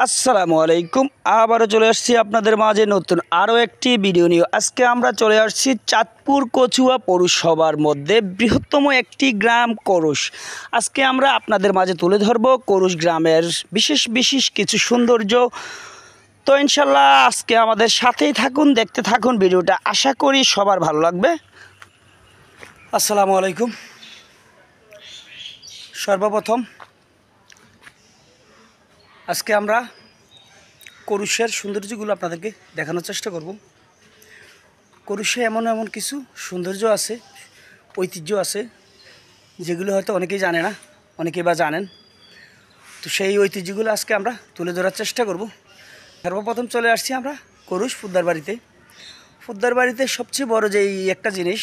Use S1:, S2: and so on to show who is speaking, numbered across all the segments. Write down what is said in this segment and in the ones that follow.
S1: আসসালামু আলাইকুম। আবারও চলে আসছি আপনাদের মাঝে নতুন আরও একটি ভিডিও নিয়ে। আজকে আমরা চলে আসছি চাঁদপুর কচুয়া পৌরসভার মধ্যে বৃহত্তম একটি গ্রাম করুশ। আজকে আমরা আপনাদের মাঝে তুলে ধরব করুশ গ্রামের বিশেষ বিশেষ কিছু সৌন্দর্য। তো ইনশাল্লাহ আজকে আমাদের সাথেই থাকুন, দেখতে থাকুন ভিডিওটা, আশা করি সবার ভালো লাগবে। আসসালামু আলাইকুম। সর্বপ্রথম আজকে আমরা করুশের সৌন্দর্যগুলো আপনাদেরকে দেখানোর চেষ্টা করব। করুশে এমন এমন কিছু সৌন্দর্য আছে, ঐতিহ্য আছে, যেগুলো হয়তো অনেকেই জানে না, অনেকেই বা জানেন। তো সেই ঐতিহ্যগুলো আজকে আমরা তুলে ধরার চেষ্টা করব। সর্বপ্রথম চলে আসছি আমরা করুশ ফুদ্দার বাড়িতে। ফুদ্দার বাড়িতে সবচেয়ে বড় যেই একটা জিনিস,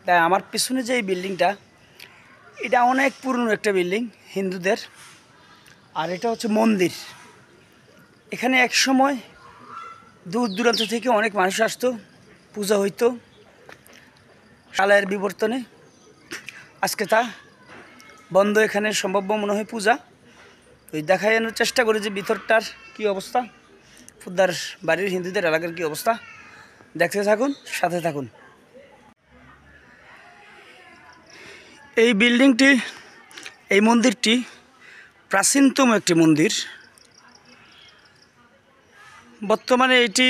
S1: তাই আমার পিছনে যে এই বিল্ডিংটা, এটা অনেক পুরনো একটা বিল্ডিং হিন্দুদের। আর এটা হচ্ছে মন্দির। এখানে এক সময় দূর দূরান্ত থেকে অনেক মানুষ আসতো, পূজা হইতো কালের বিবর্তনে। আজকে তা বন্ধ, এখানে সম্ভব মনে হয় পূজা। ওই দেখানোর চেষ্টা করি যে ভিতরটার কী অবস্থা, ফুদ্দার বাড়ির হিন্দুদের এলাকার কী অবস্থা। দেখতে থাকুন, সাথে থাকুন। এই বিল্ডিংটি, এই মন্দিরটি প্রাচীনতম একটি মন্দির। বর্তমানে এটি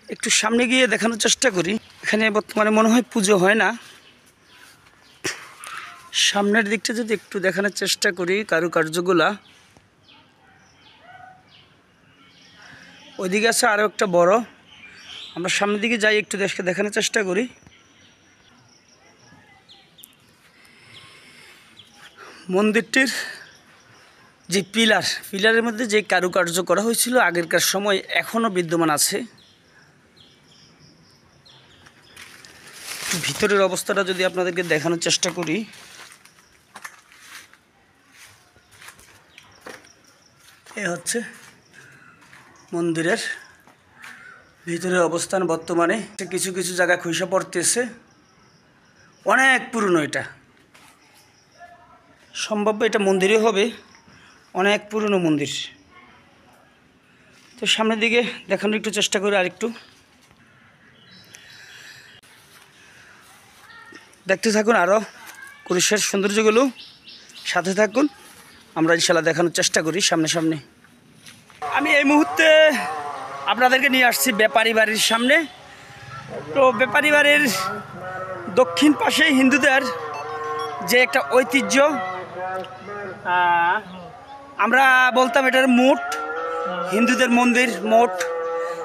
S1: একটু সামনে গিয়ে দেখানোর চেষ্টা করি। এখানে বর্তমানে মনে হয় পুজো হয় না। সামনের দিকটা যদি একটু দেখানোর চেষ্টা করি, কারুকার্যগুলা ওইদিকে আছে আরও একটা বড়। আমরা সামনের দিকে যাই, একটু দেখানোর চেষ্টা করি। মন্দিরটির যে পিলারের মধ্যে যে কারুকার্য করা হয়েছিল আগেরকার সময়, এখনও বিদ্যমান আছে। ভিতরের অবস্থাটা যদি আপনাদেরকে দেখানোর চেষ্টা করি, এ হচ্ছে মন্দিরের ভিতরের অবস্থান। বর্তমানে কিছু কিছু জায়গায় খসে পড়তেছে, অনেক পুরনো। এটা সম্ভব এটা মন্দিরই হবে, অনেক পুরনো মন্দির। তো সামনের দিকে দেখানোর একটু চেষ্টা করি, আরেকটু দেখতে থাকুন আরও করুশের সৌন্দর্যগুলো, সাথে থাকুন। আমরা ইনশাল্লাহ দেখানোর চেষ্টা করি সামনে সামনে। আমি এই মুহূর্তে আপনাদেরকে নিয়ে আসছি ব্যাপারী বাড়ির সামনে। তো ব্যাপারী বাড়ির দক্ষিণ পাশে হিন্দুদের যে একটা ঐতিহ্য, আমরা বলতাম এটার মঠ, হিন্দুদের মন্দির মঠ।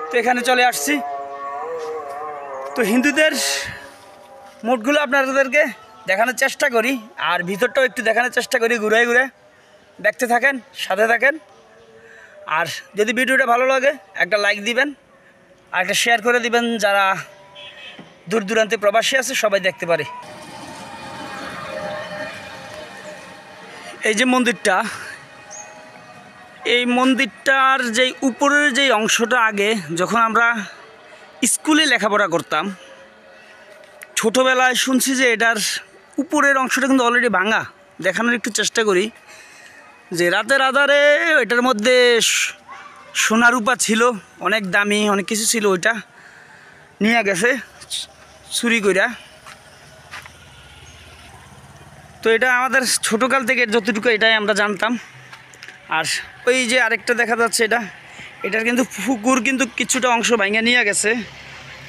S1: তো এখানে চলে আসছি। তো হিন্দুদের মঠগুলো আপনাদেরকে দেখানোর চেষ্টা করি, আর ভিতরটাও একটু দেখানোর চেষ্টা করি ঘুরে ঘুরে। দেখতে থাকেন, সাথে থাকেন। আর যদি ভিডিওটা ভালো লাগে একটা লাইক দিবেন, আর একটা শেয়ার করে দিবেন, যারা দূর দূরান্তে প্রবাসী আছে সবাই দেখতে পারে। এই যে মন্দিরটা, এই মন্দিরটার যে উপরের যে অংশটা, আগে যখন আমরা স্কুলে লেখাপড়া করতাম ছোটোবেলায় শুনছি যে এটার উপরের অংশটা কিন্তু অলরেডি ভাঙা। দেখানোর একটু চেষ্টা করি যে রাতের আধারে এটার মধ্যে সোনা রূপা ছিল, অনেক দামি অনেক কিছু ছিল, ওইটা নিয়ে গেছে চুরি কইরা। তো এটা আমাদের ছোটোকাল থেকে যতটুকু এটাই আমরা জানতাম। আর ওই যে আরেকটা দেখা যাচ্ছে, এটার কিন্তু পুকুর কিন্তু কিছুটা অংশ ভাঙে নিয়ে গেছে।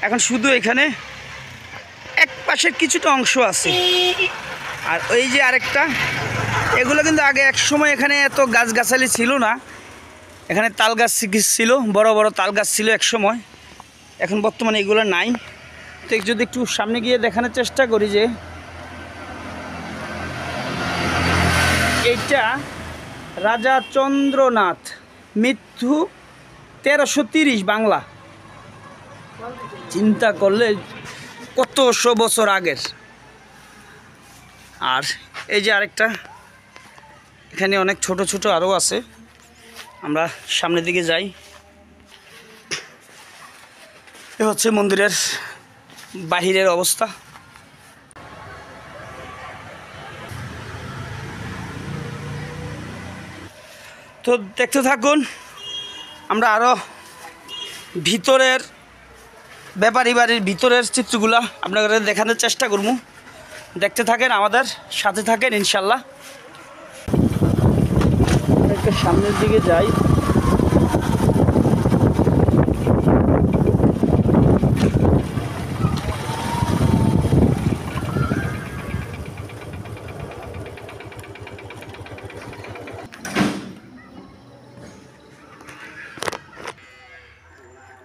S1: এখন শুধু এখানে এক পাশের কিছুটা অংশ আছে। আর ওই যে আরেকটা, এগুলো কিন্তু আগে এক সময় এখানে এত গাছগাছালি ছিল না। এখানে তাল গাছ ছিল, বড় বড় তাল গাছ ছিল এক সময়, এখন বর্তমানে এগুলো নাই। তো যদি একটু সামনে গিয়ে দেখানোর চেষ্টা করি যে এইটা রাজা চন্দ্রনাথ, মৃত্যু 1330 বাংলা। চিন্তা করলে কতশো বছর আগের। আর এই যে আরেকটা, এখানে অনেক ছোট ছোট আরও আছে। আমরা সামনের দিকে যাই। এ হচ্ছে মন্দিরের বাহিরের অবস্থা। তো দেখতে থাকুন, আমরা আরও ভিতরের ব্যাপারী বাড়ির ভিতরের চিত্রগুলা আপনাদের দেখানোর চেষ্টা করবো। দেখতে থাকেন, আমাদের সাথে থাকেন ইনশাল্লাহ। একটু সামনের দিকে যাই।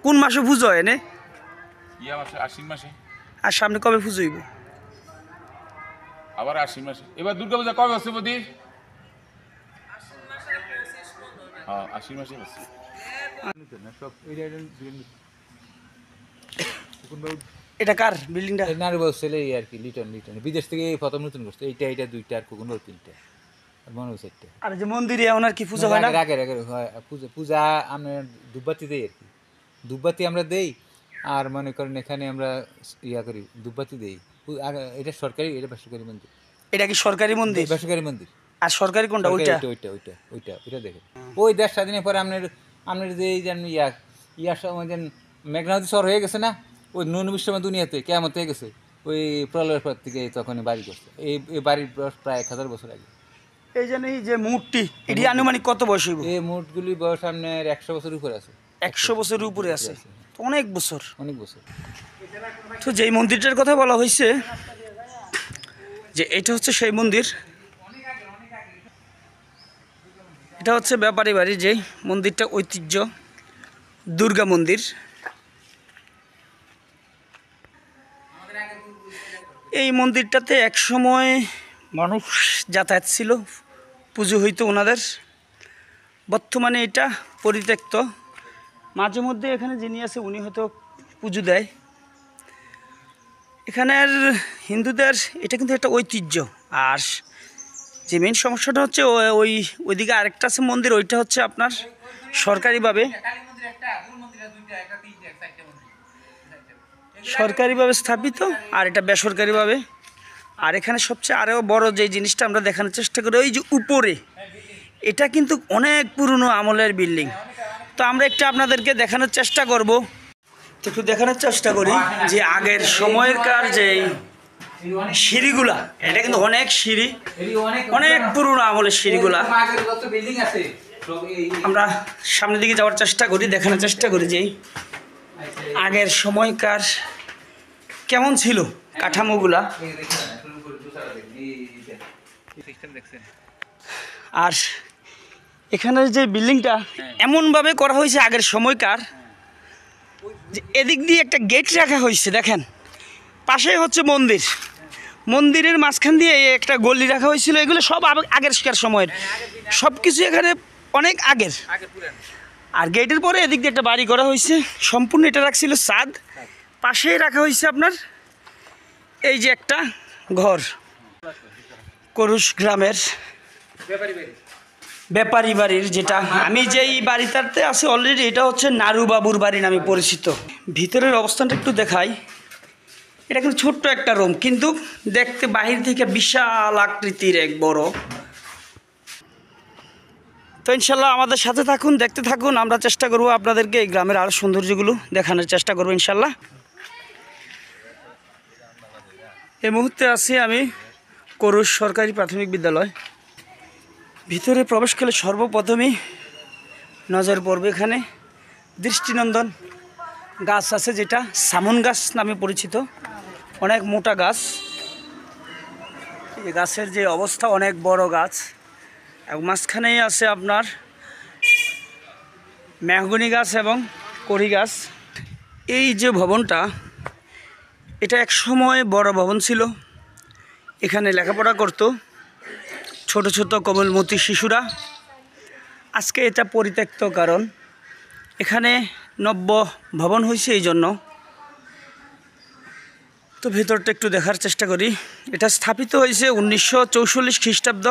S1: কোন মাসে পুজো হয় এনে?
S2: আশ্বিন মাসে।
S1: আর সামনে কবে পুজো হইব?
S2: আবার আশ্বিন মাসে। এবার দুর্গা পূজা কবে হচ্ছে বদি? হ্যাঁ, আশ্বিন মাসে হচ্ছে।
S1: এটা কার বিল্ডিংটা?
S3: নারীবাবু ছেলে আর কি, লিটন বিদেশ থেকে প্রথম নতুন করছে। এইটা দুইটা আর কোন তিনটা মনে হচ্ছে একটা।
S1: আর যে মন্দিরে ওনার কি পুজো হয় না?
S3: আগে হয় পূজা আমরা ধূপবাতি দেই আর কি, ধূপবাতি আমরা দেই। আর মনে করেন এখানে আমরা করি, ধূপবাতি দেই। এটা সরকারি, এটা বেসরকারি মন্দির।
S1: এটা কি সরকারি মন্দির?
S3: বেসরকারি মন্দির।
S1: আর সরকারি কোনটা? ওইটা
S3: ওইটা দেখেন। ওই 10 দিনের পরে আপনার যে ইয়ার সময় যেন মেঘনা নদী শহর হয়ে গেছে না, ওই নুন বিশ্বমা দুনিয়াতে কেমন হয়ে গেছে, ওই প্রলয়ের পর থেকে তখন বাড়ি করছে। এই বাড়ির বয়স প্রায় 1000 বছর আগে।
S1: এই জন্য এই যে মূর্তি, এটি আনুমানিক কত বয়স হইব?
S3: এই মুঠগুলির বয়স আপনার 100 বছরের উপরে আছে।
S1: 100 বছরের উপরে আছে, তো অনেক বছর। তো যেই মন্দিরটার কথা বলা হয়েছে যে এটা হচ্ছে সেই মন্দির, এটা হচ্ছে ব্যাপারী বাড়ি যে মন্দিরটা, ঐতিহ্য দুর্গা মন্দির। এই মন্দিরটাতে এক সময় মানুষ যাতায়াত ছিল, পুজো হইতো ওনাদের। বর্তমানে এটা পরিত্যক্ত। মাঝে মধ্যে এখানে যিনি আছে উনি হয়তো পুজো দেয়। এখানের হিন্দুদের এটা কিন্তু একটা ঐতিহ্য। আর যে মেন সমস্যাটা হচ্ছে ওইদিকে আরেকটা আছে মন্দির, ওইটা হচ্ছে আপনার সরকারিভাবে স্থাপিত, আর এটা বেসরকারিভাবে। আর এখানে সবচেয়ে আরও বড় যে জিনিসটা আমরা দেখানোর চেষ্টা করি, ওই যে উপরে, এটা কিন্তু অনেক পুরনো আমলের বিল্ডিং। তো আমরা একটু আপনাদেরকে দেখানোর চেষ্টা করব, একটু দেখানোর চেষ্টা করি যে আগের সময়কার যে সিঁড়িগুলা, এটা কিন্তু অনেক সিঁড়ি, অনেক পুরনো আমলের সিঁড়িগুলা। আমরা সামনের দিকে যাওয়ার চেষ্টা করি, দেখানোর চেষ্টা করি যে আগের সময়কার কেমন ছিল কাঠামোগুলা। আর এখানের যে বিল্ডিংটা এমনভাবে করা হয়েছে আগের সময়কার, যে এদিক দিয়ে একটা গেট রাখা হয়েছে, দেখেন পাশেই হচ্ছে মন্দির, মন্দিরের মাঝখান দিয়ে একটা গলি রাখা হয়েছিল। এগুলো সব আগের সময়ের, সব কিছু এখানে অনেক আগের। আর গেটের পরে এদিক দিয়ে একটা বাড়ি করা হয়েছে, সম্পূর্ণ এটা রাখছিল ছাদ, পাশেই রাখা হয়েছে আপনার এই যে একটা ঘর। করুশ গ্রামের ব্যাপারী বাড়ির, যেটা আমি যেই বাড়িটাতে আছি অলরেডি, এটা হচ্ছে নারুবাবুর বাড়ি নামে পরিচিত। ভিতরের অবস্থানটা একটু দেখাই। এটা কিন্তু ছোট্ট একটা রুম, কিন্তু দেখতে বাহির থেকে বিশাল আকৃতির এক বড়। তো ইনশাল্লাহ আমাদের সাথে থাকুন, দেখতে থাকুন। আমরা চেষ্টা করব আপনাদেরকে এই গ্রামের আরও সৌন্দর্যগুলো দেখানোর চেষ্টা করব ইনশাল্লাহ। এই মুহূর্তে আছি আমি করুশ সরকারি প্রাথমিক বিদ্যালয়। ভিতরে প্রবেশ করলে সর্বপ্রথমেই নজর পড়বে এখানে দৃষ্টিনন্দন গাছ আছে, যেটা সামন গাছ নামে পরিচিত। অনেক মোটা গাছ, এই গাছের যে অবস্থা, অনেক বড় গাছ। এবং মাঝখানেই আছে আপনার মেহগনি গাছ এবং কড়ি গাছ। এই যে ভবনটা, এটা এক সময় বড় ভবন ছিল, এখানে লেখাপড়া করত ছোট ছোট কোমলমতি শিশুরা। আজকে এটা পরিত্যক্ত, কারণ এখানে নব্য ভবন হয়েছে এই জন্য। তো ভেতরটা একটু দেখার চেষ্টা করি। এটা স্থাপিত হয়েছে 1944 খ্রিস্টাব্দ।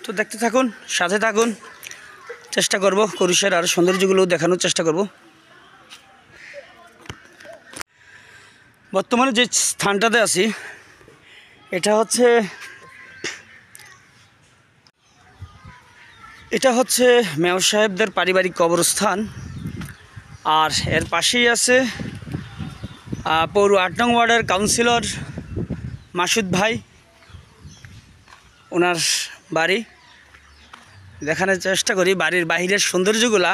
S1: তো দেখতে থাকুন, সাথে থাকুন, চেষ্টা করব করুশের আর সৌন্দর্যগুলো দেখানোর চেষ্টা করব। বর্তমানে যে স্থানটাতে আছি এটা হচ্ছে মেয়র সাহেবদের পারিবারিক কবরস্থান। আর এর পাশেই আছে পৌর ৮ নং ওয়ার্ডের কাউন্সিলর মাসুদ ভাই, ওনার বাড়ি। দেখানোর চেষ্টা করি বাড়ির বাহিরের সৌন্দর্যগুলা,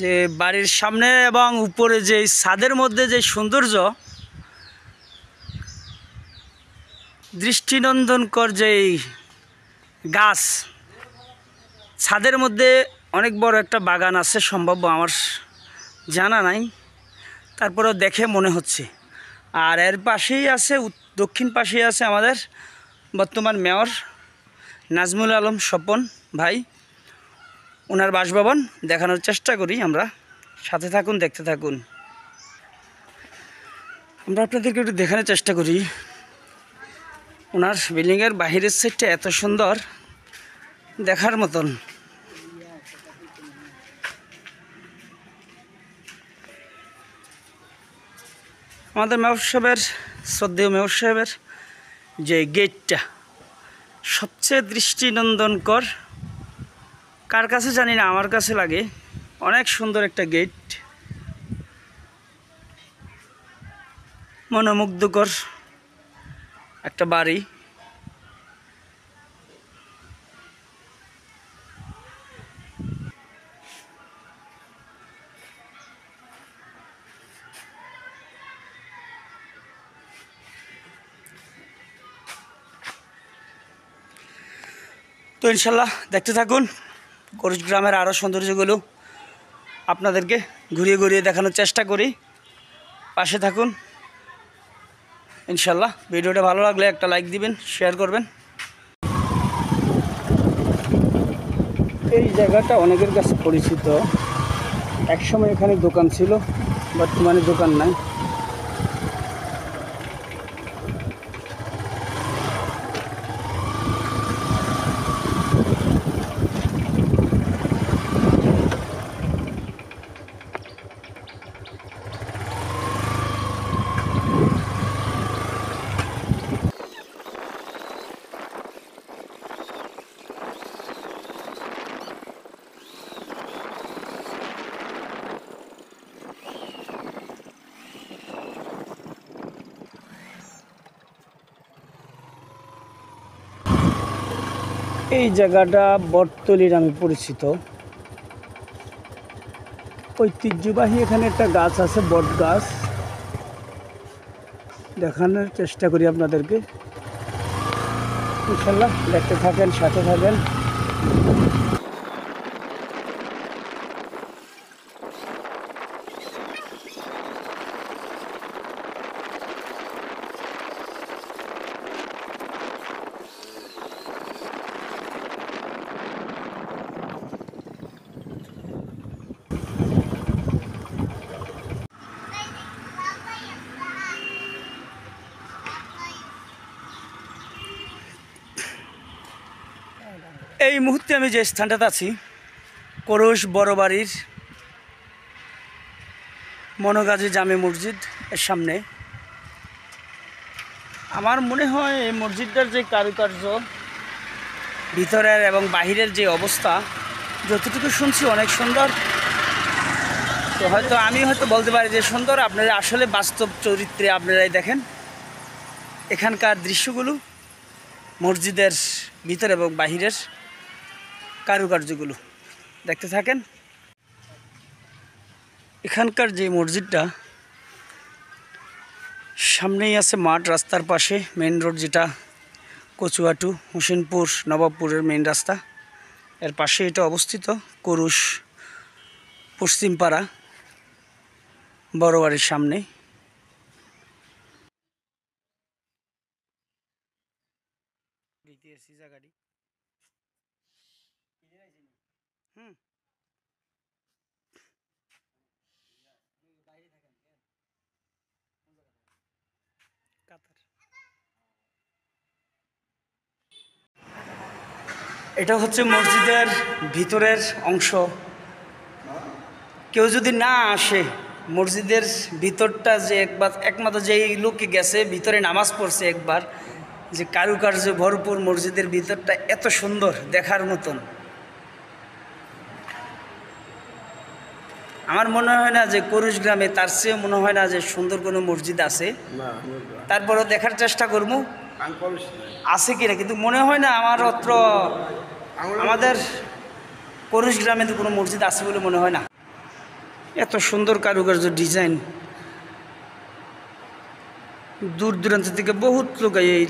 S1: যে বাড়ির সামনে এবং উপরে যে ছাদের মধ্যে যে সৌন্দর্য, দৃষ্টিনন্দনকর যেই গাছ। ছাদের মধ্যে অনেক বড় একটা বাগান আছে, সম্ভব আমার জানা নাই, তারপরেও দেখে মনে হচ্ছে। আর এর পাশেই আছে, দক্ষিণ পাশেই আছে আমাদের বর্তমান মেয়র নাজমুল আলম স্বপন ভাই, ওনার বাসভবন। দেখানোর চেষ্টা করি আমরা, সাথে থাকুন, দেখতে থাকুন। আমরা আপনাদেরকে একটু দেখানোর চেষ্টা করি ওনার বিল্ডিংয়ের বাহিরের সাইডটা এত সুন্দর, দেখার মতন। আমাদের মেয়র সাহেবের, শ্রদ্ধেয় মেয়র সাহেবের যে গেটটা সবচেয়ে দৃষ্টিনন্দনকর, কার কাছে জানি না, আমার কাছে লাগে অনেক সুন্দর একটা গেট, মনোমুগ্ধকর একটা বাড়ি। তো ইনশাল্লাহ দেখতে থাকুন করুশ গ্রামের আরও সৌন্দর্যগুলো আপনাদেরকে ঘুরিয়ে ঘুরিয়ে দেখানোর চেষ্টা করি, পাশে থাকুন ইনশাল্লাহ। ভিডিওটা ভালো লাগলে একটা লাইক দিবেন, শেয়ার করবেন। এই জায়গাটা অনেকের কাছে পরিচিত, একসময় এখানে দোকান ছিল, বর্তমানে দোকান নাই। এই জায়গাটা বটতলি নামে পরিচিত, ঐতিহ্যবাহী। এখানে একটা গাছ আছে, বট গাছ, দেখানোর চেষ্টা করি আপনাদেরকে ইনশাল্লাহ। দেখতে থাকেন, সাথে থাকেন। এই মুহূর্তে আমি যে স্থানটাতে আছি, করুশ বড় বাড়ির মনোগাজী জামে মসজিদ এর সামনে। আমার মনে হয় এই মসজিদটার যে কারুকার্য, ভিতরের এবং বাহিরের যে অবস্থা, যতটুকু শুনছি অনেক সুন্দর। তো আমি হয়তো বলতে পারি যে সুন্দর, আপনারা আসলে বাস্তব চরিত্রে আপনারাই দেখেন এখানকার দৃশ্যগুলো, মসজিদের ভিতর এবং বাহিরের কারুকার্যগুলো দেখতে থাকেন। এখানকার যে মসজিদটা, সামনেই আছে মাঠ, রাস্তার পাশে মেন রোড, যেটা কচুয়াটু হোসেনপুর নবাবপুরের মেন রাস্তা, এর পাশে এটা অবস্থিত। করুশ পশ্চিমপাড়া বড় বাড়ির সামনে। এটা হচ্ছে মসজিদের ভিতরের অংশ। কেউ যদি না আসে মসজিদের ভিতরটা যে একমাত্র যেই লোকে গেছে ভিতরে নামাজ পড়ছে একবার, যে কারুকার্য ভরপুর মসজিদের ভিতরটা এত সুন্দর দেখার মতন। আমার মনে হয় না যে কুরুশ গ্রামে তার চেয়েও মনে হয় না যে সুন্দর কোনো মসজিদ আছে। তারপরেও দেখার চেষ্টা করবো আছে কিনা, কিন্তু মনে হয় না আমার অত্র আমাদের কুরুশ গ্রামে তো কোনো মসজিদ আছে বলে মনে হয় না। এত সুন্দর কারুকার্য ডিজাইন, দূর দূরান্ত থেকে বহুত লোক এই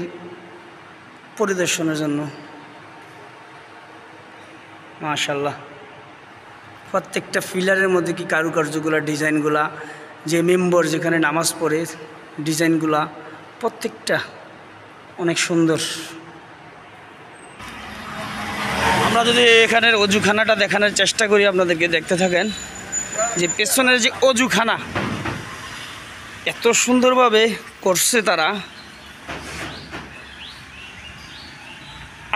S1: পরিদর্শনের জন্য। মাশাআল্লাহ, প্রত্যেকটা ফিলারের মধ্যে কি কারুকার্যগুলা, ডিজাইনগুলা, যে মেম্বর যেখানে নামাজ পড়ে ডিজাইনগুলা প্রত্যেকটা অনেক সুন্দর। আমরা যদি এখানের অজুখানাটা দেখানোর চেষ্টা করি আপনাদেরকে, দেখতে থাকেন যে পেছনের যে অজুখানা এত সুন্দরভাবে করছে তারা।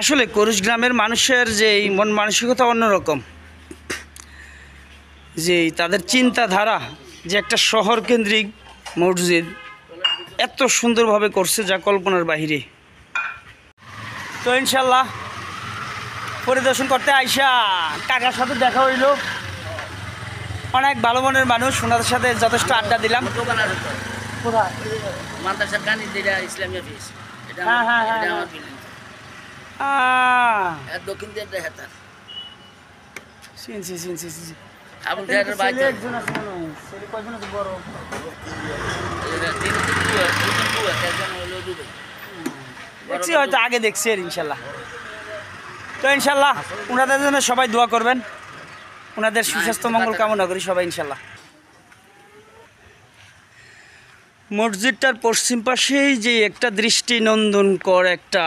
S1: আসলে কুরুশ গ্রামের মানুষের যে মন মানসিকতা অন্যরকম, যে তাদের চিন্তাধারা, যে একটা শহর কেন্দ্রিক মসজিদ এত সুন্দরভাবে করছে যা কল্পনার বাহিরে। তো ইনশাল্লাহ পরিদর্শন করতে আইসা কাকার সাথে দেখা হইল, অনেক ভালো মনের মানুষ, ওনাদের সাথে যথেষ্ট আড্ডা দিলাম। কোথায়?
S4: মাদ্রাসার কানি যেটা ইসলামী অফিস, এটা
S1: হ্যাঁ, হ্যাঁ,
S4: এটা
S1: হ্যাঁ।
S4: আমার বিল্ডিং। এর দক্ষিণ দিকে দেখা তার
S1: চিনছি।
S4: আবু জাহেলের বাইরে
S1: একজন আছে মনে হয়, ছেলে কয়জন আছে বড়?
S4: তিন দুজন বউ আছে, একজন হলো দুবে।
S1: দেখছি হয়তো আগে দেখছি আর ইনশাল্লাহ। তো ইনশাল্লাহ ওনাদের জন্য সবাই দোয়া করবেন, ওনাদের সুস্বাস্থ্য মঙ্গল কামনা করি সবাই ইনশাল্লাহ। মসজিদটার পশ্চিম পাশেই যে একটা দৃষ্টিনন্দনকর একটা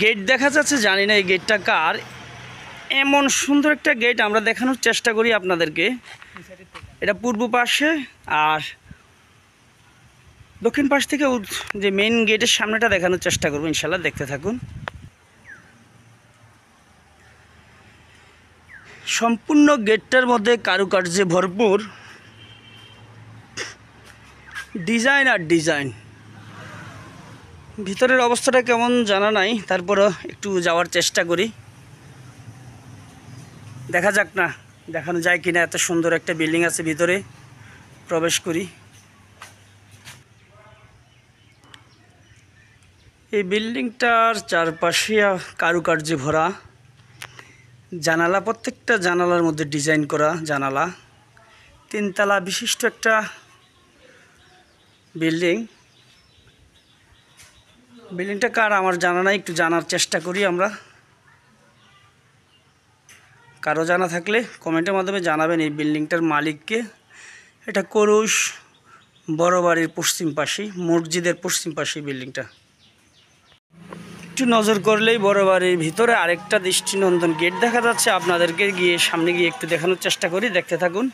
S1: গেট দেখা যাচ্ছে, জানি না এই গেটটা কার। এমন সুন্দর একটা গেট আমরা দেখানোর চেষ্টা করি আপনাদেরকে। এটা পূর্ব পাশে, আর দক্ষিণ পাশ থেকে যে মেইন গেটের সামনেটা দেখানোর চেষ্টা করবো ইনশাল্লাহ, দেখতে থাকুন। সম্পূর্ণ গেটটার মধ্যে কারুকার্যে ভরপুর, ডিজাইন আর ডিজাইন। ভিতরের অবস্থাটা কেমন জানা নাই, তারপরও একটু যাওয়ার চেষ্টা করি, দেখা যাক না দেখানো যায় কিনা। এত সুন্দর একটা বিল্ডিং আছে, ভিতরে প্রবেশ করি। এই বিল্ডিংটার চারপাশে কারুকার্যে ভরা, জানালা, প্রত্যেকটা জানালার মধ্যে ডিজাইন করা জানালা। তিনতলা বিশিষ্ট একটা বিল্ডিংটা কার আমার জানা নাই, একটু জানার চেষ্টা করি আমরা। কারো জানা থাকলে কমেন্টের মাধ্যমে জানাবেন এই বিল্ডিংটার মালিককে। এটা কুরুশ বড় বাড়ির পশ্চিম পাশে, মসজিদের পশ্চিম পাশে বিল্ডিংটা। একটু নজর করলেই বড় বাড়ির ভিতরে আরেকটা দৃষ্টিনন্দন গেট দেখা যাচ্ছে। আপনাদেরকে সামনে গিয়ে একটু দেখানোর চেষ্টা করি, দেখতে থাকুন।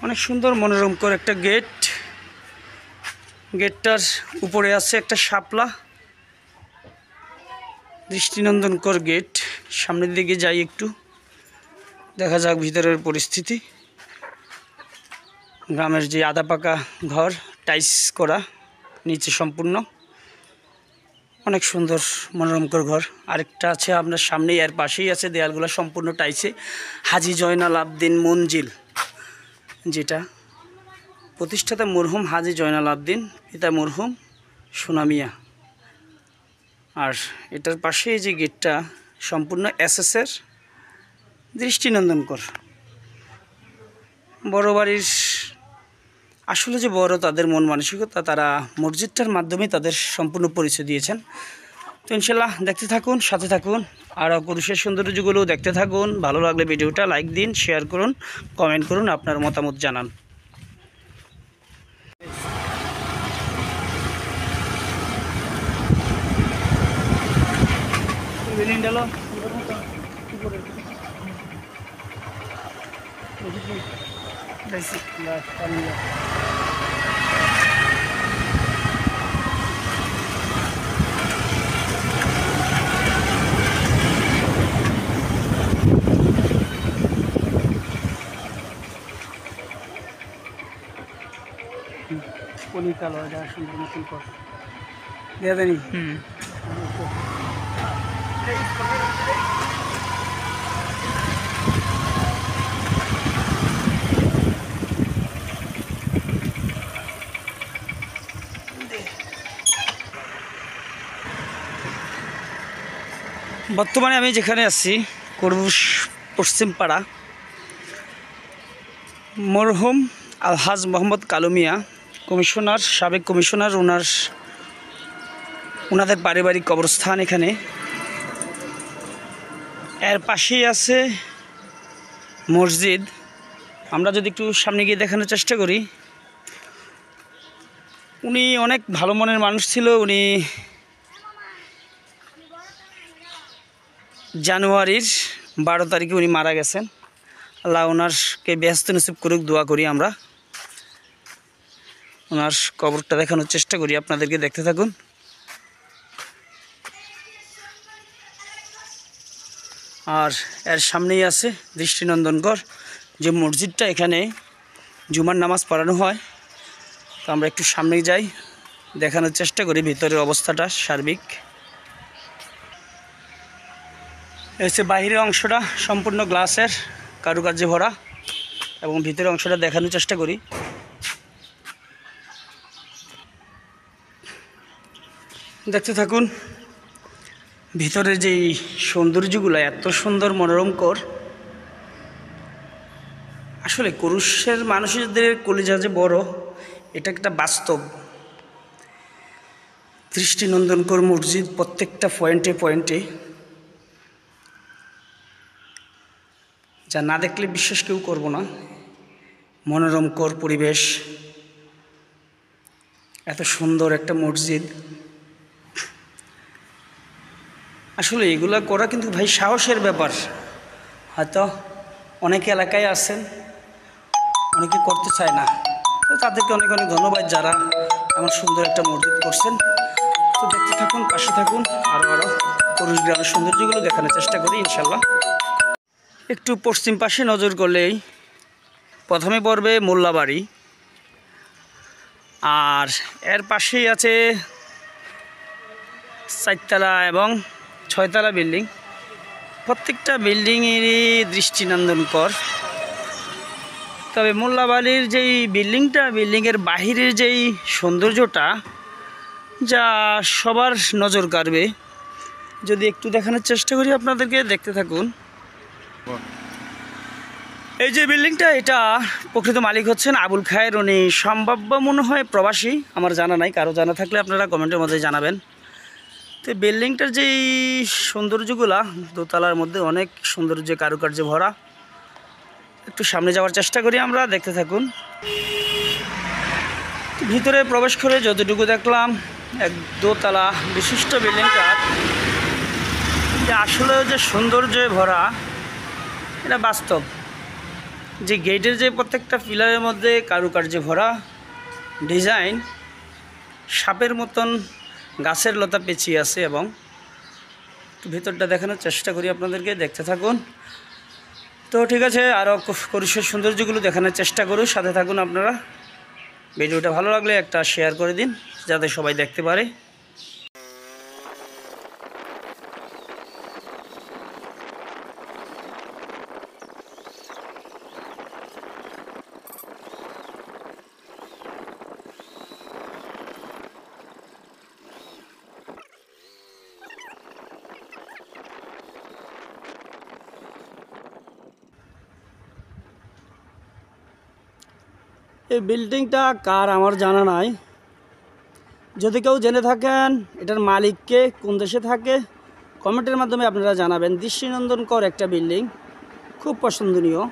S1: অনেক সুন্দর মনোরম করে একটা গেট। গেটটার উপরে আছে একটা শাপলা, দৃষ্টিনন্দনকর গেট। সামনের দিকে যাই, একটু দেখা যাক ভিতরের পরিস্থিতি। গ্রামের যে আধা পাকা ঘর, টাইলস করা, নিচে সম্পূর্ণ অনেক সুন্দর মনোরমকর ঘর। আরেকটা আছে আপনার সামনেই, এর পাশেই আছে, দেয়ালগুলো সম্পূর্ণ টাইলসে। হাজী জয়নাল আবদিন মঞ্জিল, যেটা প্রতিষ্ঠাতা মরহুম হাজী জয়নাল আবদিন, পিতা মরহুম সোনামিয়া। আর এটার পাশেই যে গেটটা সম্পূর্ণ এসএসের, দৃষ্টিনন্দনকর। বড় বাড়ির আসলে যে বড় তাদের মন মানসিকতা, তারা মসজিদটার মাধ্যমে তাদের সম্পূর্ণ পরিচয় দিয়েছেন। তো ইনশাল্লাহ দেখতে থাকুন, সাথে থাকুন, আর কুরুশের সৌন্দর্যগুলো দেখতে থাকুন। ভালো লাগলে ভিডিওটা লাইক দিন, শেয়ার করুন, কমেন্ট করুন, আপনার মতামত জানান। পলি কালো এটা সুন্দর মতন কর দেয়া দেনি বর্তমানে আমি যেখানে আছি করবুশ পশ্চিম পাড়া মরহুম আলহাজ মোহাম্মদ কালুমিয়া কমিশনার সাবেক কমিশনার ওনাদের পারিবারিক কবরস্থান এখানে। এর পাশেই আছে মসজিদ। আমরা যদি একটু সামনে গিয়ে দেখানোর চেষ্টা করি, উনি অনেক ভালো মনের মানুষ ছিল। উনি জানুয়ারির 12 তারিখে উনি মারা গেছেন। আল্লাহ ওনারকে ব্যস্ত নসিব করুক, দোয়া করি আমরা। ওনার কবরটা দেখানোর চেষ্টা করি আপনাদেরকে, দেখতে থাকুন। আর এর সামনেই আছে দৃষ্টিনন্দনকর যে মসজিদটা, এখানে জুমার নামাজ পড়ানো হয়। তো আমরা একটু সামনে যাই, দেখানোর চেষ্টা করি ভিতরের অবস্থাটা সার্বিক। হচ্ছে বাহিরের অংশটা সম্পূর্ণ গ্লাসের কারুকার্যে ভরা, এবং ভিতরের অংশটা দেখানোর চেষ্টা করি। দেখতে থাকুন ভিতরের যে সৌন্দর্যগুলো এত সুন্দর মনোরমকর। আসলে কুরুশের মানুষদের কলিজা যে বড়, এটা একটা বাস্তব। দৃষ্টিনন্দনকর মসজিদ প্রত্যেকটা পয়েন্টে পয়েন্টে, যা না দেখলে বিশ্বাস কেউ করবো না। মনোরমকর পরিবেশ, এত সুন্দর একটা মসজিদ। আসলে এগুলা করা কিন্তু ভাই সাহসের ব্যাপার। হয়তো অনেকে এলাকায় আছেন, অনেকে করতে চায় না, তো তাদেরকে অনেক অনেক ধন্যবাদ যারা এমন সুন্দর একটা মসজিদ করছেন। তো দেখতে থাকুন, পাশে থাকুন, আরও কুরুশ গ্রামের সৌন্দর্যগুলো দেখানোর চেষ্টা করি ইনশাল্লাহ। একটু পশ্চিম পাশে নজর করলেই প্রথমে পড়বে মোল্লাবাড়ি, আর এর পাশেই আছে 4তলা এবং 6তলা বিল্ডিং। প্রত্যেকটা বিল্ডিংয়েরই দৃষ্টিনন্দনকর। তবে মোল্লাবাড়ির যেই বিল্ডিংটা, বিল্ডিংয়ের বাহিরের যেই সৌন্দর্যটা, যা সবার নজর কাড়বে। যদি একটু দেখানোর চেষ্টা করি আপনাদেরকে, দেখতে থাকুন। এই যে বিল্ডিংটা, এটা প্রকৃত মালিক হচ্ছেন আবুল খায়ের। উনি সম্ভাব্য মনে হয় প্রবাসী, আমার জানা নাই, কারো জানা থাকলে আপনারা কমেন্টের মধ্যে জানাবেন। তো বিল্ডিংটার যেই সৌন্দর্যগুলা, দোতলার মধ্যে অনেক সৌন্দর্য কারুকার্যে ভরা। একটু সামনে যাওয়ার চেষ্টা করি আমরা, দেখতে থাকুন। ভিতরে প্রবেশ করে যতটুকু দেখলাম, এক দোতলা বিশিষ্ট বিল্ডিংটা যে আসলে যে সৌন্দর্যে ভরা, এটা বাস্তব। যে গেটের যে প্রত্যেকটা পিলারের মধ্যে কারুকার্যে ভরা ডিজাইন, সাপের মতন গাছের লতা পেঁচিয়ে আছে। এবং ভিতরটা দেখানোর চেষ্টা করি আপনাদেরকে, দেখতে থাকুন। তো ঠিক আছে, আরও কুরুশের সৌন্দর্যগুলো দেখানোর চেষ্টা করুন, সাথে থাকুন আপনারা। ভিডিওটা ভালো লাগলে একটা শেয়ার করে দিন, যাতে সবাই দেখতে পারে। এই বিল্ডিংটা কার আমার জানা নাই। যদি কেউ জেনে থাকেন এটার মালিককে, কোন দেশে থাকে, কমেন্টের মাধ্যমে আপনারা জানাবেন। দৃষ্টিনন্দনকর একটা বিল্ডিং, খুব পছন্দনীয়।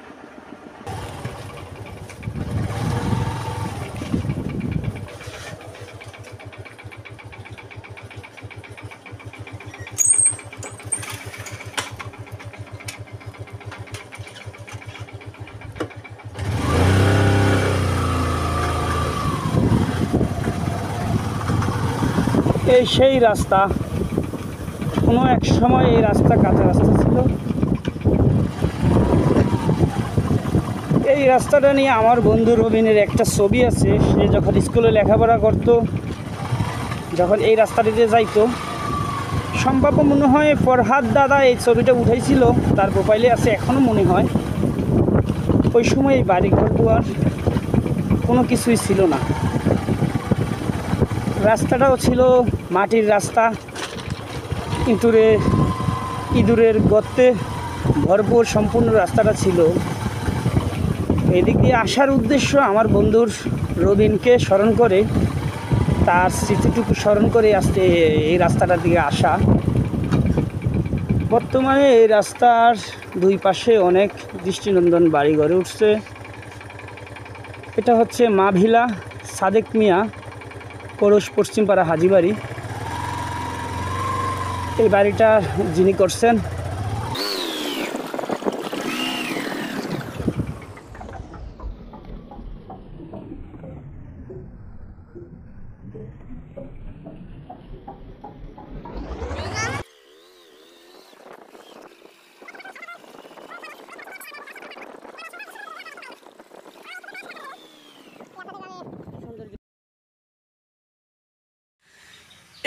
S1: এই সেই রাস্তা, কোনো এক সময় এই রাস্তা কাঁচা রাস্তা ছিল। এই এই রাস্তাটা নিয়ে আমার বন্ধু রবিনের একটা ছবি আছে। সে যখন স্কুলে লেখাপড়া করত, যখন এই রাস্তাটিতে যাইতো, সম্ভাব্য মনে হয় ফরহাদ দাদা এই ছবিটা উঠাইছিল, তার প্রোফাইলে আছে, এখনও মনে হয়। ওই সময় এই বাড়িঘর দুয়ার কোনো কিছুই ছিল না, রাস্তাটাও ছিল মাটির রাস্তা, ইঁদুরের গর্তে ভরপুর সম্পূর্ণ রাস্তাটা ছিল। এদিক দিয়ে আসার উদ্দেশ্য আমার বন্ধুর রবিনকে স্মরণ করে, তার স্মৃতিটুকু স্মরণ করে আসতে এই রাস্তাটার দিকে আসা। বর্তমানে এই রাস্তার দুই পাশে অনেক দৃষ্টিনন্দন বাড়ি গড়ে উঠছে। এটা হচ্ছে মাভিলা সাদেক মিয়া পৌরস পশ্চিমপাড়া হাজিবাড়ি। এই বাড়িটা যিনি করছেন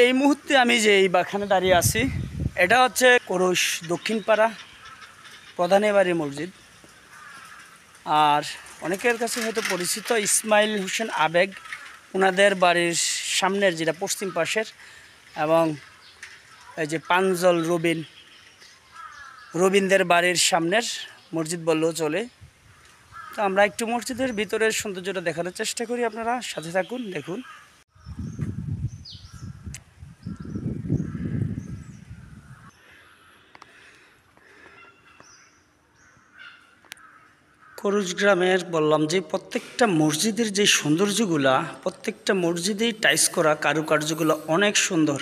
S1: এই মুহূর্তে আমি যে এই বাখানে দাঁড়িয়ে আছি, এটা হচ্ছে কোরস দক্ষিণপাড়া প্রধানের বাড়ির মসজিদ। আর অনেকের কাছে হয়তো পরিচিত ইসমাইল হোসেন আবেগ, ওনাদের বাড়ির সামনের যেটা পশ্চিম পাশের, এবং এই যে পাঞ্জল রবিনদের বাড়ির সামনের মসজিদ বললেও চলে। তো আমরা একটু মসজিদের ভিতরের সৌন্দর্যটা দেখানোর চেষ্টা করি, আপনারা সাথে থাকুন, দেখুন। কোরস গ্রামের বললাম যে প্রত্যেকটা মসজিদের যে সৌন্দর্যগুলা, প্রত্যেকটা মসজিদেই টাইস করা কারুকার্যগুলো অনেক সুন্দর,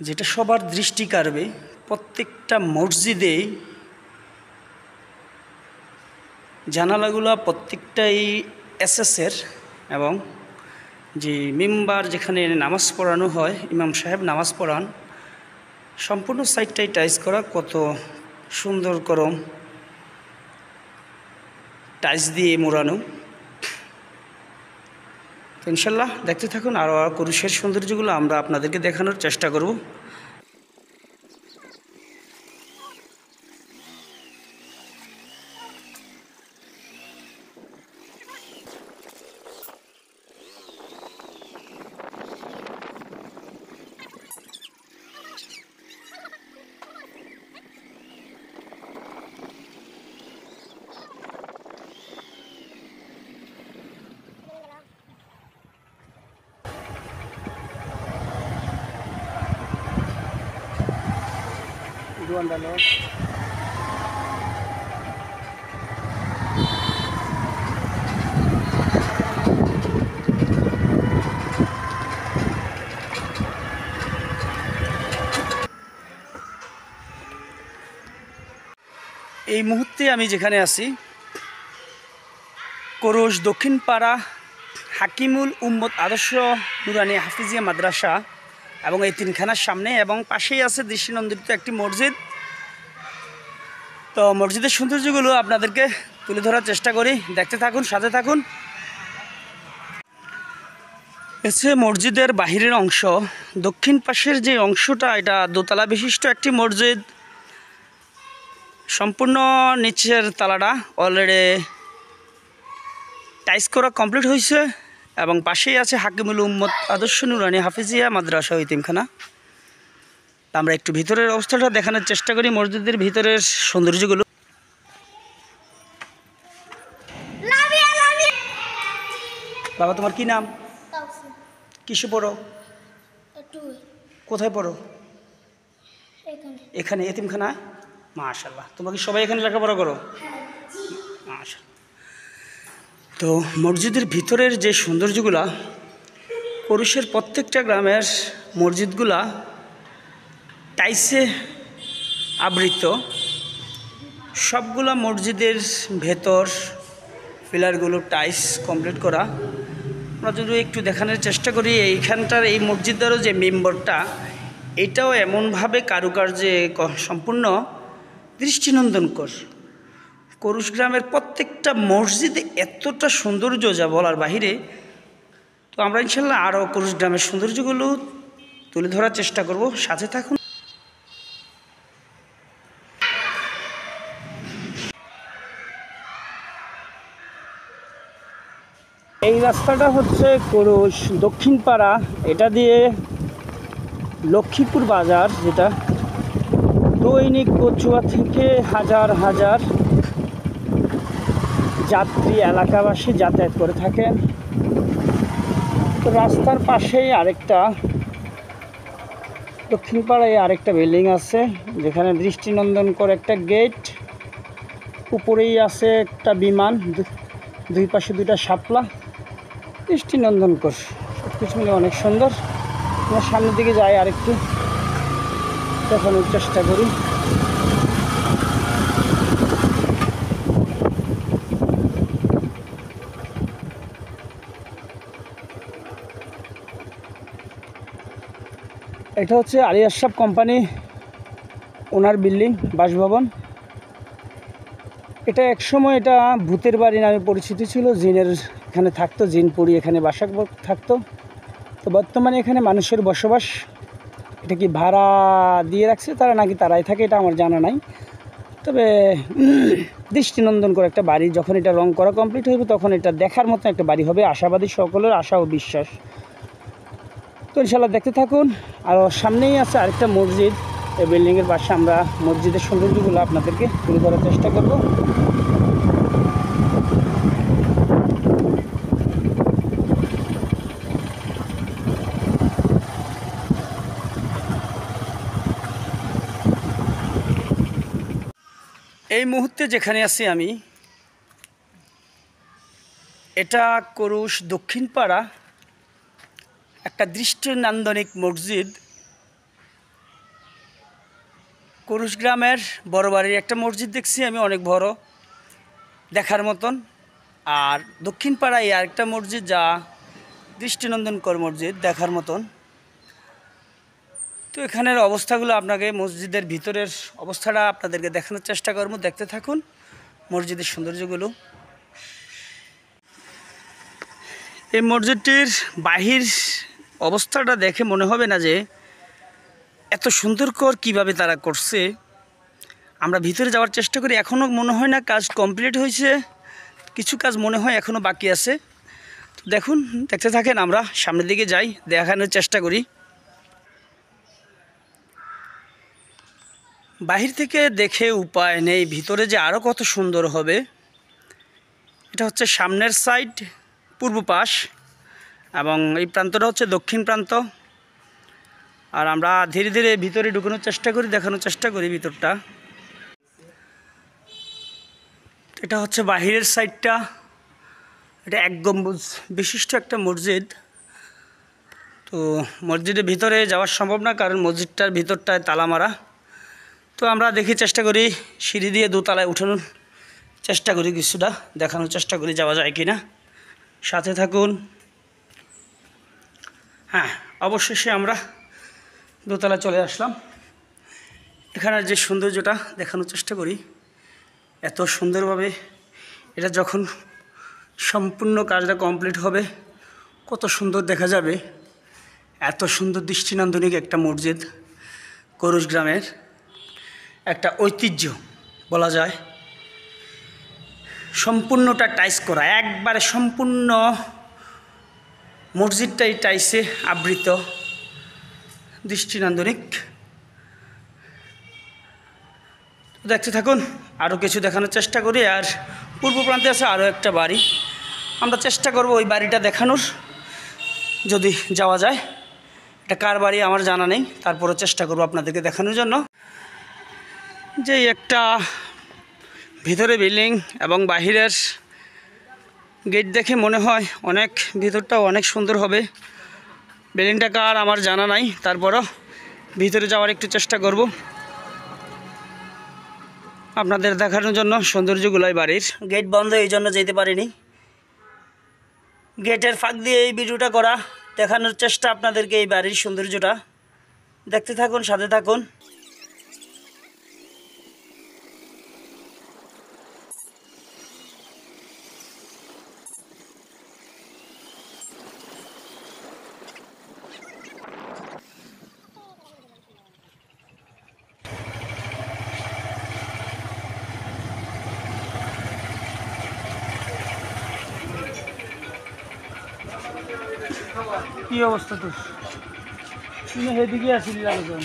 S1: যেটা সবার দৃষ্টি কাড়বে। প্রত্যেকটা মসজিদেই জানালাগুলো প্রত্যেকটাই এসএসের, এবং যে মিম্বার যেখানে নামাজ পড়ানো হয়, ইমাম সাহেব নামাজ পড়ান, সম্পূর্ণ সাইডটাই টাইস করা, কত সুন্দর করম টাইলস দিয়ে মোড়ানো। তো ইনশাল্লাহ দেখতে থাকুন, আরও কোরসের সৌন্দর্যগুলো আমরা আপনাদেরকে দেখানোর চেষ্টা করব। এই মুহূর্তে আমি যেখানে আছি, কোরস দক্ষিণপাড়া হাকিমুল উম্মত আদর্শ নুরানি হাফিজিয়া মাদ্রাসা এবং এই তিনখানার সামনে, এবং পাশেই আছে দৃষ্টিনন্দিত একটি মসজিদ। তো মসজিদের সৌন্দর্যগুলো আপনাদেরকে তুলে ধরার চেষ্টা করি, দেখতে থাকুন, সাথে থাকুন। এসে মসজিদের বাহিরের অংশ, দক্ষিণ পাশের যে অংশটা, এটা দোতলা বিশিষ্ট একটি মসজিদ। সম্পূর্ণ নিচের তালাটা অলরেডি টাইস করা কমপ্লিট হয়েছে, এবং পাশেই আছে হাকিমুল উম্মত আদর্শ নুরানি হাফিজিয়া মাদ্রাসা ও ইতিমখানা। আমরা একটু ভিতরের অবস্থাটা দেখানোর চেষ্টা করি, মসজিদের ভিতরের সৌন্দর্যগুলো। বাবা, তোমার কি নাম? কিসে পড়ো? কোথায় পড়ো? এখানে এতিমখানা? মাশাআল্লাহ। তোমরা কি সবাই এখানে লেখাপড়া করো? মাশাআল্লাহ। তো মসজিদের ভিতরের যে সৌন্দর্যগুলা, কোরসের প্রত্যেকটা গ্রামের মসজিদগুলা টাইসে আবৃত। সবগুলা মসজিদের ভেতর পিলারগুলো টাইস কমপ্লিট করা। আমরা যদি একটু দেখানোর চেষ্টা করি, এইখানটার এই মসজিদেরও যে মেম্বরটা, এটাও এমনভাবে কারুকার্যে সম্পূর্ণ দৃষ্টিনন্দনকর। করুশ গ্রামের প্রত্যেকটা মসজিদে এতটা সৌন্দর্য যা বলার বাহিরে। তো আমরা ইনশাল্লাহ আরও করুশ গ্রামের সৌন্দর্যগুলো তুলে ধরার চেষ্টা করব, সাথে থাকুন। এই রাস্তাটা হচ্ছে করুশ দক্ষিণ পাড়া, এটা দিয়ে লক্ষ্মীপুর বাজার, যেটা দৈনিক কচুয়া থেকে হাজার হাজার যাত্রী এলাকাবাসী যাতায়াত করে থাকেন। তো রাস্তার পাশেই আরেকটা দক্ষিণ পাড়ায় আরেকটা বিল্ডিং আছে, যেখানে দৃষ্টিনন্দনকর একটা গেট, উপরেই আছে একটা বিমান, দুই পাশে দুইটা শাপলা, দৃষ্টিনন্দনকর, সব কিছু মিলে অনেক সুন্দর। আমরা সামনের দিকে যাই, আরেকটু দেখানোর চেষ্টা করি। এটা হচ্ছে আলী আশরাফ কোম্পানি ওনার বিল্ডিং, বাসভবন। এটা একসময় এটা ভূতের বাড়ি নামে পরিচিত ছিল, জিনের এখানে থাকতো, জিনপুরি এখানে বাসা থাকতো। তো বর্তমানে এখানে মানুষের বসবাস। এটা কি ভাড়া দিয়ে রাখছে তারা নাকি তারাই থাকে এটা আমার জানা নাই, তবে দৃষ্টিনন্দন করে একটা বাড়ি। যখন এটা রং করা কমপ্লিট হইবে তখন এটা দেখার মতো একটা বাড়ি হবে, আশাবাদী সকলের আশা ও বিশ্বাস। তো ইনশাল্লাহ দেখতে থাকুন। আর সামনেই আছে আরেকটা মসজিদ, এই বিল্ডিংয়ের পাশে আমরা মসজিদের সৌন্দর্যগুলো আপনাদেরকে তুলে ধরার চেষ্টা করব। এই মুহূর্তে যেখানে আছি আমি, এটা করুশ দক্ষিণ পাড়া, একটা দৃষ্টিনন্দনিক মসজিদ। করুশ গ্রামের বড় বাড়ির একটা মসজিদ দেখছি আমি, অনেক বড়, দেখার মতন। আর দক্ষিণ পাড়ায় আরেকটা মসজিদ, যা দৃষ্টিনন্দনকর মসজিদ, দেখার মতন। তো এখানের অবস্থাগুলো আপনাকে, মসজিদের ভিতরের অবস্থাটা আপনাদেরকে দেখানোর চেষ্টা করব, দেখতে থাকুন মসজিদের সৌন্দর্যগুলো। এই মসজিদটির বাহির অবস্থাটা দেখে মনে হবে না যে এত সুন্দরকর কিভাবে তারা করছে। আমরা ভিতরে যাওয়ার চেষ্টা করি, এখনও মনে হয় না কাজ কমপ্লিট হয়েছে, কিছু কাজ মনে হয় এখনও বাকি আছে। তো দেখুন, দেখতে থাকেন, আমরা সামনের দিকে যাই, দেখানোর চেষ্টা করি। বাহির থেকে দেখে উপায় নেই, ভিতরে যে আরও কত সুন্দর হবে। এটা হচ্ছে সামনের সাইড, পূর্ব পাশ, এবং এই প্রান্তটা হচ্ছে দক্ষিণ প্রান্ত। আর আমরা ধীরে ধীরে ভিতরে ঢুকানোর চেষ্টা করি, দেখানোর চেষ্টা করি ভিতরটা। এটা হচ্ছে বাহিরের সাইডটা, এটা এক গম্বুজ বিশিষ্ট একটা মসজিদ। তো মসজিদের ভিতরে যাওয়া সম্ভব না, কারণ মসজিদটার ভিতরটায় তালা মারা। তো আমরা দেখি, চেষ্টা করি সিঁড়ি দিয়ে দোতলায় উঠানোর চেষ্টা করি, কিছুটা দেখানোর চেষ্টা করি যাওয়া যায় কি না, সাথে থাকুন। হ্যাঁ, অবশেষে আমরা দোতলা চলে আসলাম। এখানের যে সৌন্দর্যটা দেখানোর চেষ্টা করি, এত সুন্দরভাবে এটা যখন সম্পূর্ণ কাজটা কমপ্লিট হবে কত সুন্দর দেখা যাবে। এত সুন্দর দৃষ্টিনন্দনিক একটা মসজিদ, করুশ গ্রামের একটা ঐতিহ্য বলা যায়। সম্পূর্ণটা টাইস করা, একবারে সম্পূর্ণ মসজিদটাই টাইসে আবৃত, দৃষ্টিনন্দনিক। দেখতে থাকুন, আরও কিছু দেখানোর চেষ্টা করি। আর পূর্ব প্রান্তে আছে আরও একটা বাড়ি, আমরা চেষ্টা করব ওই বাড়িটা দেখানোর, যদি যাওয়া যায়। এটা কার বাড়ি আমার জানা নেই, তারপরে চেষ্টা করব আপনাদেরকে দেখানোর জন্য। যে একটা ভিতরে বিল্ডিং এবং বাহিরের গেট দেখে মনে হয় অনেক, ভিতরটাও অনেক সুন্দর হবে। বিল্ডিংটা কার আমার জানা নাই, তারপরও ভিতরে যাওয়ার একটু চেষ্টা করব আপনাদের দেখানোর জন্য সৌন্দর্যগুলোই বাড়ির। গেট বন্ধ, এই জন্য যেতে পারিনি। গেটের ফাঁক দিয়ে এই ভিডিওটা করা, দেখানোর চেষ্টা আপনাদেরকে এই বাড়ির সৌন্দর্যটা। দেখতে থাকুন, সাথে থাকুন। কি অবস্থা তোর? তুই না সেদিকে আসিলি আলোচনা।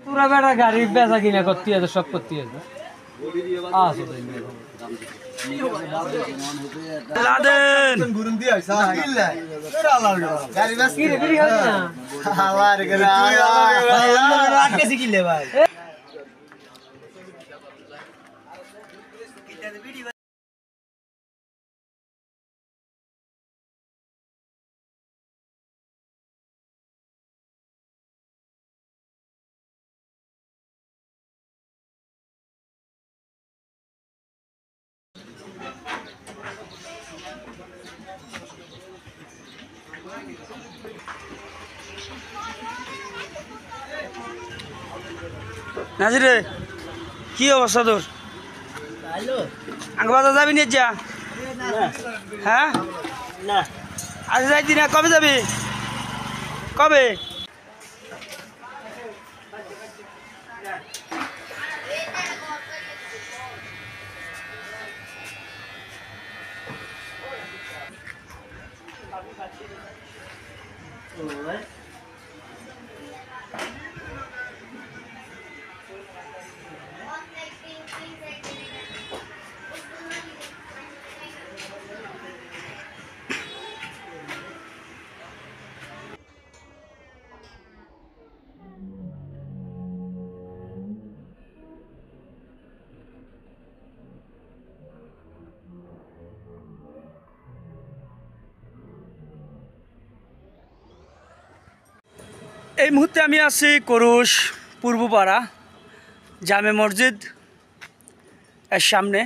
S5: পুরা বেড়া গাড়ি বেচা কিনা করতে আছে, সব করতে আছে।
S1: লাদেন নাজিরে, কি অবস্থা তোর? আগে বাজার যাবি নিয়ে যা। হ্যাঁ না, আজ যাইতি না, কবে যাবি? কবে? এই মুহূর্তে আমি আছি কুরুশ পূর্বপাড়া জামে মসজিদ এর সামনে।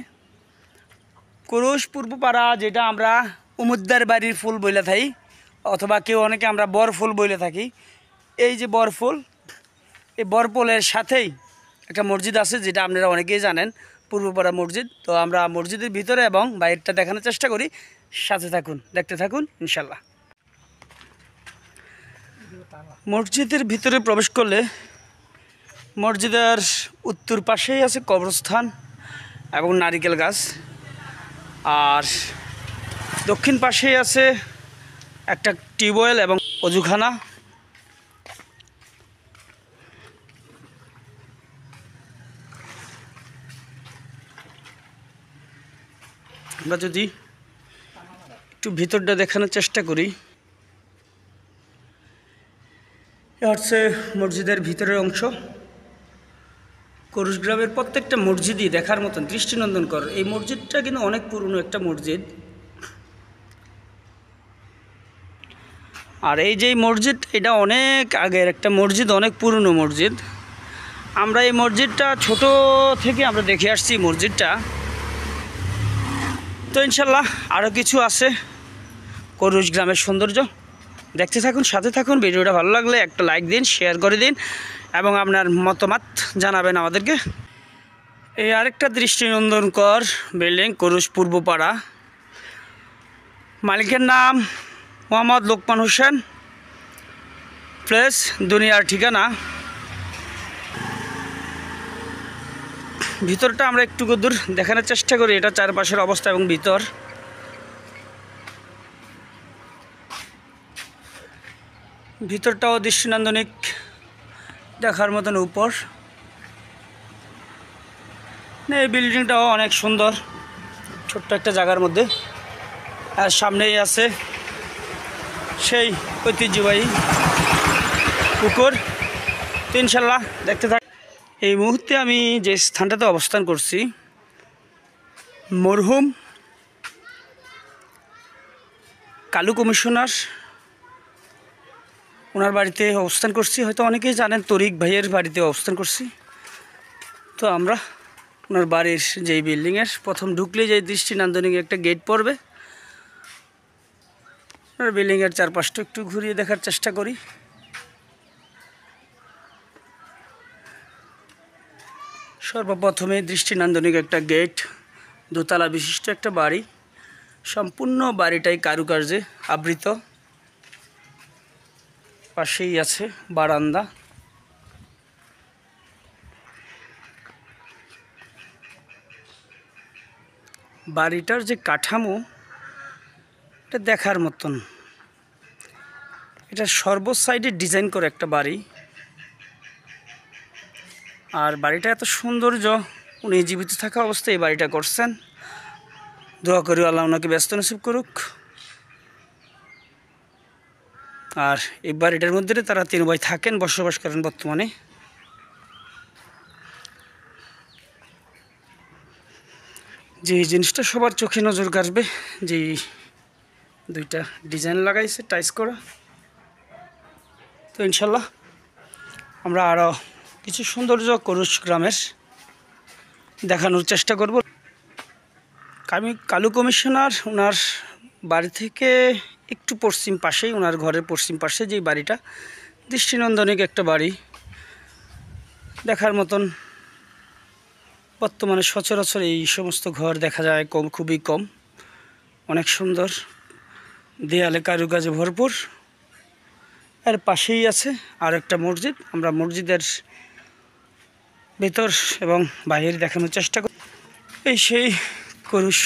S1: কুরুশ পূর্বপাড়া, যেটা আমরা উমুদ্দার বাড়ির ফুল বলে থাকি, অথবা কেউ অনেকে আমরা বর ফুল বলে থাকি। এই যে বর ফুল, এই বর ফুলের সাথেই একটা মসজিদ আছে, যেটা আপনারা অনেকেই জানেন, পূর্বপাড়া মসজিদ। তো আমরা মসজিদের ভিতরে এবং বাইরেটা দেখানোর চেষ্টা করি, সাথে থাকুন, দেখতে থাকুন ইনশাল্লাহ। মসজিদের ভিতরে প্রবেশ করলে মসজিদের উত্তর পাশেই আছে কবরস্থান এবং নারিকেল গাছ, আর দক্ষিণ পাশেই আছে একটা টিউবওয়েল এবং অজুখানা। আমরা যদি একটু ভিতরটা দেখানোর চেষ্টা করি, এ হচ্ছে মসজিদের ভিতরের অংশ। কুরুশ গ্রামের প্রত্যেকটা মসজিদই দেখার মতন, দৃষ্টিনন্দনকর। এই মসজিদটা কিন্তু অনেক পুরনো একটা মসজিদ। আর এই যে মসজিদ, এটা অনেক আগের একটা মসজিদ, অনেক পুরনো মসজিদ। আমরা এই মসজিদটা ছোট থেকে আমরা দেখে আসছি মসজিদটা। তো ইনশাল্লাহ আরও কিছু আছে কুরুশ গ্রামের সৌন্দর্য, দেখতে থাকুন, সাথে থাকুন। ভিডিওটা ভালো লাগলে একটা লাইক দিন, শেয়ার করে দিন এবং আপনার মতামত জানাবেন আমাদেরকে। এই আরেকটা দৃষ্টিনন্দনকর বিল্ডিং, কুরুশ পূর্বপাড়া। মালিকের নাম মোহাম্মদ লোকমান হোসেন, প্লেস দুনিয়ার ঠিকানা। ভিতরটা আমরা একটু দূর দেখানোর চেষ্টা করি, এটা চারপাশের অবস্থা এবং ভিতর। ভিতরটাও দৃষ্টিনন্দনিক, দেখার মতন উপর। এই বিল্ডিংটাও অনেক সুন্দর, ছোট্ট একটা জায়গার মধ্যে। আর সামনেই আছে সেই ঐতিহ্যবাহী পুকুর। তো ইনশাল্লাহ দেখতে থাক। এই মুহূর্তে আমি যে স্থানটাতে অবস্থান করছি, মরহুম কালু কমিশনার, ওনার বাড়িতে অবস্থান করছি। হয়তো অনেকেই জানেন, তরিক ভাইয়ের বাড়িতে অবস্থান করছি। তো আমরা ওনার বাড়ির যেই বিল্ডিংয়ের প্রথম ঢুকলেই যে দৃষ্টিনন্দনিক একটা গেট পড়বে, ওনার বিল্ডিংয়ের চারপাশটা একটু ঘুরিয়ে দেখার চেষ্টা করি। সর্বপ্রথমে দৃষ্টিনন্দনিক একটা গেট, দোতলা বিশিষ্ট একটা বাড়ি। সম্পূর্ণ বাড়িটাই কারুকার্যে আবৃত। পাশেই আছে বারান্দা, বাড়িটার যে কাঠামো এটা দেখার মতন। এটা সর্ব সাইডে ডিজাইন করে একটা বাড়ি, আর বাড়িটা এত সৌন্দর্য, উনি জীবিত থাকা অবস্থায় এই বাড়িটা করছেন। দোয়া করি আল্লাহ ওনাকে ব্যস্ত নসিব করুক। আর এই বাড়িটার মধ্যে তারা 3 ভাই থাকেন, বসবাস করেন বর্তমানে। যে জিনিসটা সবার চোখে নজর কাড়বে, যে 2টা ডিজাইন লাগাইছে টাইস করা। তো ইনশাল্লাহ আমরা আরও কিছু সৌন্দর্য কুরুশ গ্রামের দেখানোর চেষ্টা করব। আমি কালু কমিশনার ওনার বাড়ি থেকে একটু পশ্চিম পাশেই, ওনার ঘরের পশ্চিম পাশে যে বাড়িটা, দৃষ্টিনন্দনিক একটা বাড়ি, দেখার মতন। বর্তমানে সচরাচর এই সমস্ত ঘর দেখা যায় কম, খুবই কম। অনেক সুন্দর, দেয়ালে কারুকাজে ভরপুর। এর পাশেই আছে আর একটা মসজিদ। আমরা মসজিদের ভেতর এবং বাইরে দেখানোর চেষ্টা করি। এই সেই কুরুশ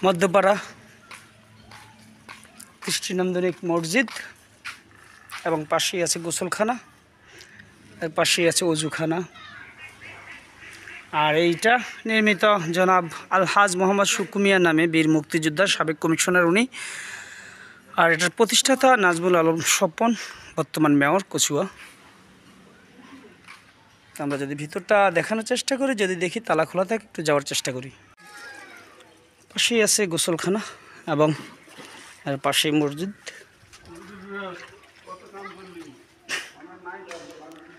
S1: মধ্যপাড়া দৃষ্টিনন্দনিক মসজিদ, এবং পাশেই আছে গোসলখানা, এর পাশেই আছে অজুখানা। আর এইটা নির্মিত জনাব আলহাজ মোহাম্মদ শুকু মিয়া নামে বীর মুক্তিযোদ্ধা, সাবেক কমিশনার উনি। আর এটার প্রতিষ্ঠাতা নাজমুল আলম স্বপন, বর্তমান মেয়র কচুয়া। আমরা যদি ভিতরটা দেখানোর চেষ্টা করি, যদি দেখি তালা খোলা থাকে, একটু যাওয়ার চেষ্টা করি। পাশেই আছে গোসলখানা এবং এর পাশেই মসজিদ।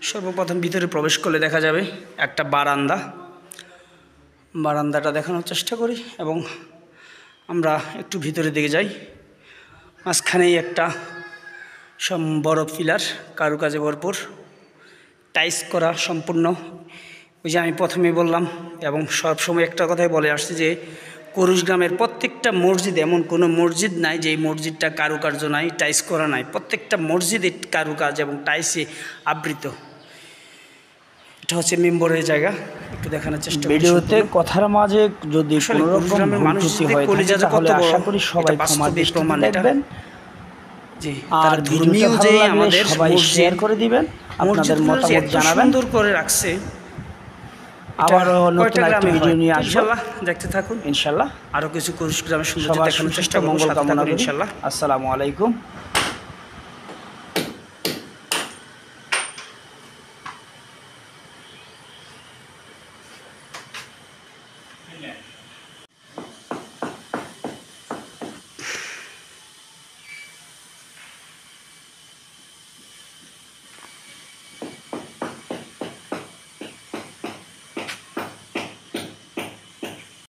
S1: সর্বপ্রথম ভিতরে প্রবেশ করলে দেখা যাবে একটা বারান্দা। বারান্দাটা দেখানোর চেষ্টা করি এবং আমরা একটু ভিতরে দিকে যাই। মাঝখানেই একটা বড় পিলার, কারুকাজে ভরপুর, টাইস করা সম্পূর্ণ। ওই যে আমি প্রথমেই বললাম এবং সবসময় একটা কথাই বলে আসছি যে কুরুশ গ্রামের প্রত্যেকটা মসজিদ, এমন কোনো মসজিদ নাই যে মসজিদটা কারুকার্য নাই, টাইস করা নাই। প্রত্যেকটা মসজিদে কারুকাজ এবং টাইসে আবৃত। এটা হচ্ছে মেম্বরের জায়গা, একটু দেখানোর চেষ্টা করি।
S5: ভিডিওতে কথার মাঝে যদি কোনো রকম ভুলত্রুটি হয় তাহলে আশা করি সবাই ক্ষমা দৃষ্টিতে দেখবেন।
S1: জি,
S5: আর
S1: ধর্মীয় যে আমাদের
S5: সবাই শেয়ার করে দিবেন, আপনাদের মতামত জানাবেন।
S1: সুন্দর করে রাখছে।
S5: আবারও নতুন একটা ভিডিও নিয়ে আসবো,
S1: ইনশাআল্লাহ দেখতে থাকুন।
S5: ইনশাআল্লাহ
S1: আরো কিছু কুরুশ গ্রামের সুন্দর
S5: সবার
S1: দেখানোর চেষ্টা
S5: সুস্থ
S1: করব,
S5: মঙ্গল
S1: সাথে
S5: কামনা
S1: থাকুন
S5: করি।
S1: ইনশাআল্লাহ।
S5: আসসালামু আলাইকুম।